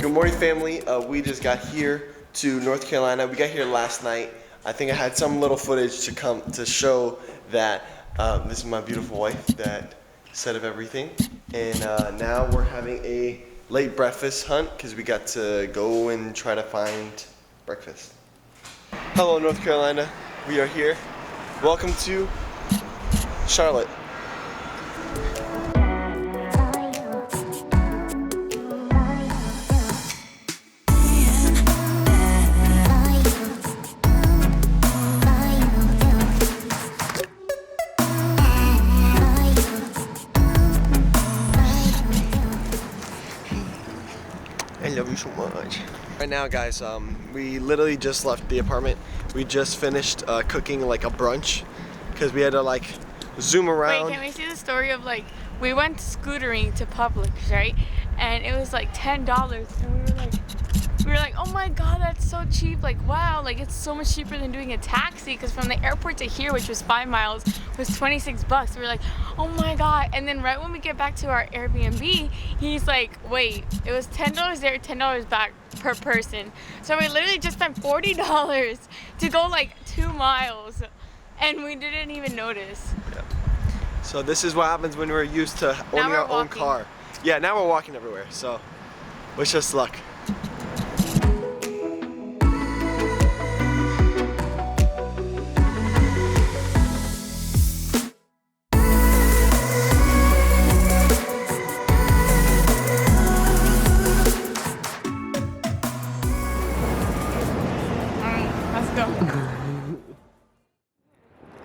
Good morning, family. We just got here to North Carolina. We got here last night. I think I had some little footage to come to show that this is my beautiful wife that set up everything. And now we're having a late breakfast hunt because we got to go and try to find breakfast. Hello, North Carolina. We are here. Welcome to Charlotte. I love you so much. Right now, guys, we literally just left the apartment. We just finished cooking like a brunch because we had to like zoom around. Wait, can we see the story of like we went scootering to Publix, right? And it was like $10, and we were like, oh my god, that's so cheap! Like, wow, like it's so much cheaper than doing a taxi. Because from the airport to here, which was 5 miles, was $26. We were like, oh my god! And then right when we get back to our Airbnb, he's like, wait, it was $10 there, $10 back per person. So we literally just spent $40 to go like 2 miles, and we didn't even notice. Yeah. So this is what happens when we're used to owning our own car. Yeah, now we're walking everywhere. So wish us luck.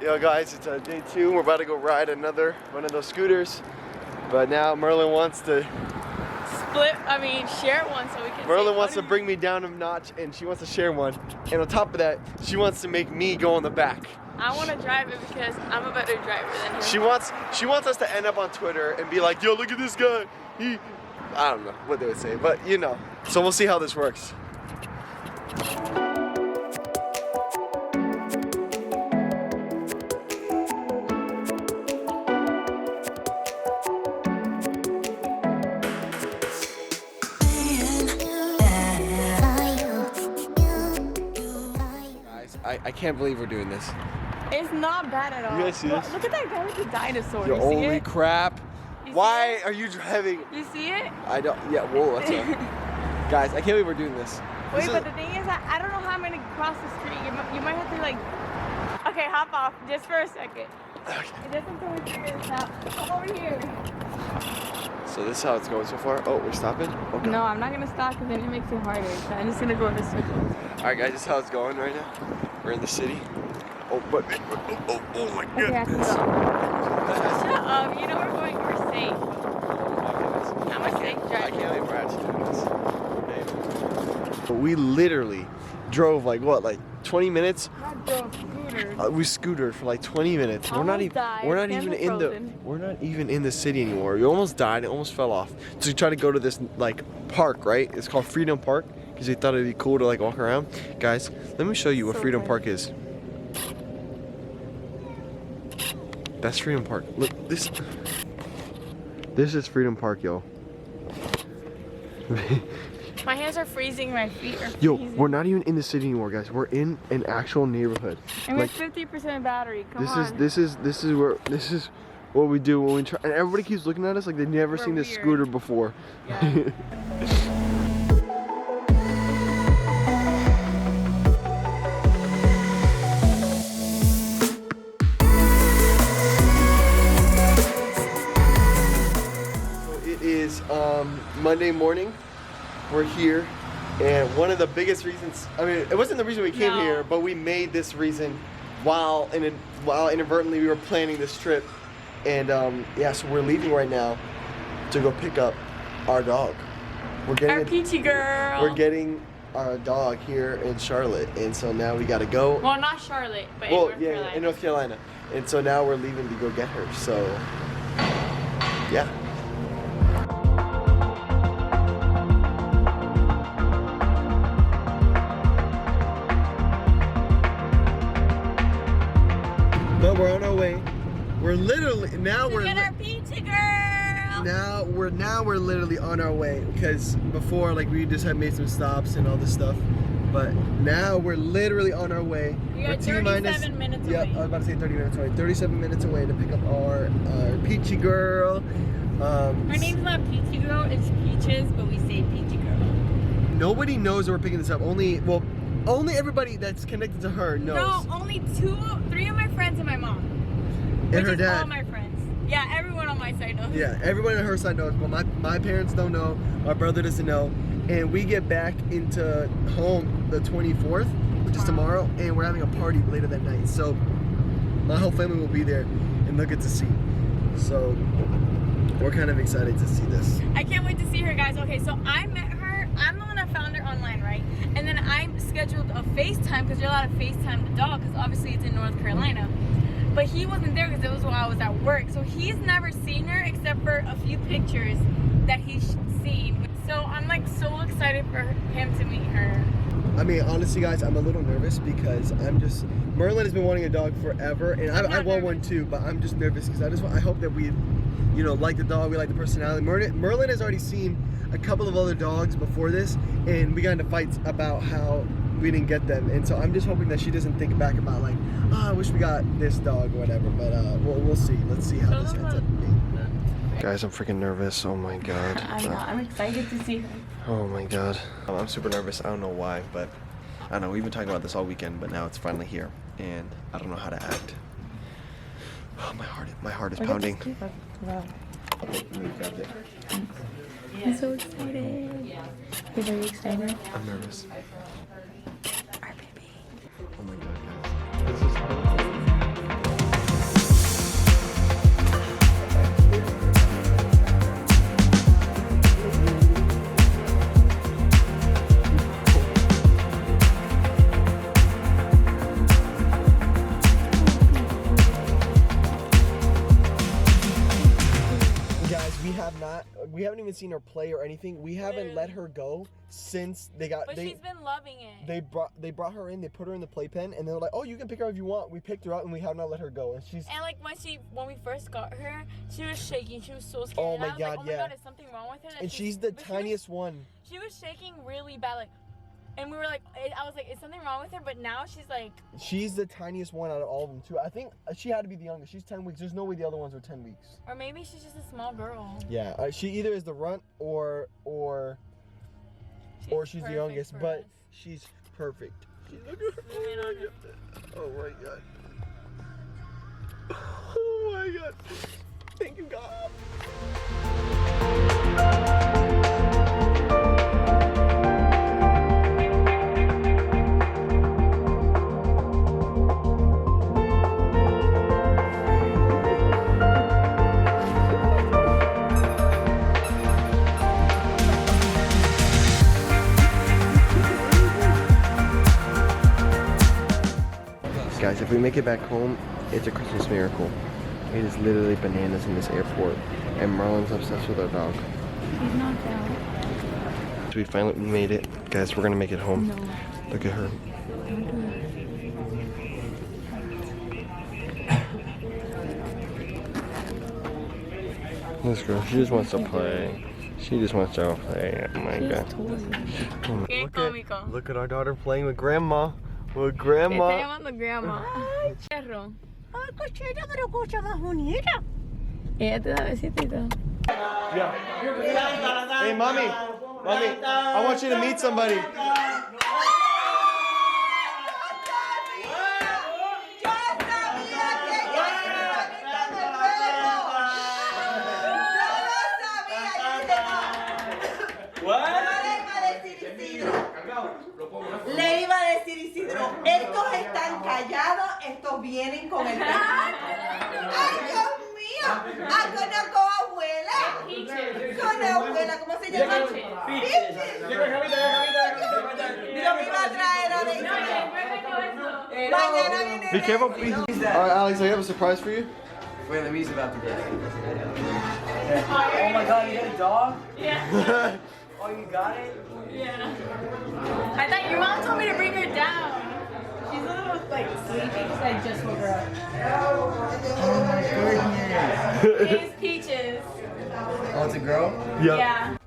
Yo guys, it's day 2. We're about to go ride another one of those scooters. But now Merlyn wants to share one so we can. Merlyn wants to bring me down a notch and she wants to share one. And on top of that, she wants to make me go on the back. I want to drive it because I'm a better driver than him. She wants us to end up on Twitter and be like, yo, look at this guy. I don't know what they would say, but you know. So we'll see how this works. I can't believe we're doing this. It's not bad at all. You guys see this? Look at that guy with the dinosaur. Yo, you see holy it? crap. You Why are you driving? You see it? I don't. Yeah, whoa, that's up. Guys, I can't believe we're doing this. Wait, but the thing is that I don't know how I'm going to cross the street. You might have to like... Okay, hop off just for a second. Okay. It doesn't tell me to figure this out. Come over here. So this is how it's going so far. Oh, we're stopping? Okay. No, I'm not going to stop because then it makes it harder. So I'm just going to go in a circle. Alright guys, this is how it's going right now. We're in the city. Oh, but oh my okay, goodness. Shut up, you know we're safe. I'm a safe driver. I can't believe we're actually doing this. But we literally drove like what, like 20 minutes? Not drove, scootered. We scootered for like 20 minutes. We're not even in the city anymore. We almost died, it almost fell off. So we tried to go to this like park, right? It's called Freedom Park. Because we thought it'd be cool to like walk around. Guys, let me show you what Freedom Park is. That's Freedom Park. Look, this is Freedom Park, yo. My hands are freezing, my feet are freezing. Yo, we're not even in the city anymore, guys. We're in an actual neighborhood. And we're 50% battery. Come on. This is what we do when we try. And everybody keeps looking at us like they've never seen this scooter before. Yeah. Monday morning, we're here, and one of the biggest reasons, I mean, it wasn't the reason we came here, but we made this reason while inadvertently we were planning this trip. And yeah, so we're leaving right now to go pick up our dog. We're getting our peachy girl. We're getting our dog here in Charlotte, and so now we gotta go. Well, not Charlotte, but in North Carolina. In North Carolina. And so now we're leaving to go get her. So yeah. But we're on our way. We're literally, now we're... Get our peachy girl! now we're literally on our way, because before, like, we just had made some stops and all this stuff, but now we're literally on our way. We are 37 minutes away. Yep, I was about to say 30 minutes away. 37 minutes away to pick up our peachy girl. Her name's not Peachy Girl, it's Peaches, but we say Peachy Girl. Nobody knows that we're picking this up. Only everybody that's connected to her knows. No, only 3 of my friends and my mom. And her dad. All my friends. Yeah, everyone on my side knows. Yeah, everyone on her side knows. But my parents don't know. My brother doesn't know. And we get back into home the 24th, which is tomorrow, and we're having a party later that night. So my whole family will be there, and they'll get to see. So we're kind of excited to see this. I can't wait to see her, guys. Okay, so I met her. I'm the one that found her online, right? And then I scheduled a FaceTime, because you're allowed to FaceTime the dog, because obviously it's in North Carolina. But he wasn't there because it was while I was at work. So he's never seen her except for a few pictures that he's seen. So I'm like so excited for him to meet her. I mean, honestly, guys, I'm a little nervous because Merlyn has been wanting a dog forever, and I want one too, but I'm just nervous because I hope that we, you know, like the dog, we like the personality. Merlyn has already seen a couple of other dogs before this, and we got into fights about how we didn't get them, and so I'm just hoping that she doesn't think back about like, oh, I wish we got this dog or whatever, but we'll see. Let's see how this ends up being. Guys, I'm freaking nervous. Oh my god. I'm excited to see her. Oh my god. I'm super nervous. I don't know why, but I don't know. We've been talking about this all weekend, but now it's finally here, and I don't know how to act. Oh, my heart is pounding. I'm so excited. You're very excited? I'm nervous. Our baby. Oh my god, guys. This is we haven't even seen her play or anything. We haven't let her go since they got. But she's been loving it. They brought her in. They put her in the playpen, and they were like, "Oh, you can pick her if you want." We picked her up, and we have not let her go. And like when we first got her, she was shaking. She was so scared. Oh my god, like, oh my god, is something wrong with her? And she's the tiniest one. She was shaking really bad, like. And we were like, I was like, is something wrong with her? But now she's like... She's the tiniest one out of all of them, too. I think she had to be the youngest. She's 10 weeks. There's no way the other ones are 10 weeks. Or maybe she's just a small girl. Yeah, she either is the runt or she's the youngest. But she's perfect. Oh, my God. Oh, my God. Thank you, God. Guys, if we make it back home, it's a Christmas miracle. It is literally bananas in this airport, and Merlyn's obsessed with our dog. She's knocked out. So we finally made it. Guys, we're gonna make it home. No. Look at her. This girl, she just wants to play. She just wants to play. Oh my god. Look at our daughter playing with grandma. With grandma. Te llamando grandma. Ay, perro. Ay, cochita, pero escucha más bonita. Ella te da besito y todo. Yeah. Hey, mommy. Mommy, I want you to meet somebody. Le iba a decir Isidro, estos están callados, estos vienen con el... ¡Ay, Dios mío! ¡Ah, conozco a abuela! Con abuela, ¿cómo se llama? Peachy. Lo que iba a traer a de mañana viene... Be careful, please. Alright, Alex, I have a surprise for you. Wait, let me use about to get it. Oh my god, you got a dog? Yeah. Oh, you got it? Yeah. I thought your mom told me to bring her down. She's a little like sleepy because I just woke her up. Oh my goodness. It's Peaches. Oh, it's a girl? Yep. Yeah.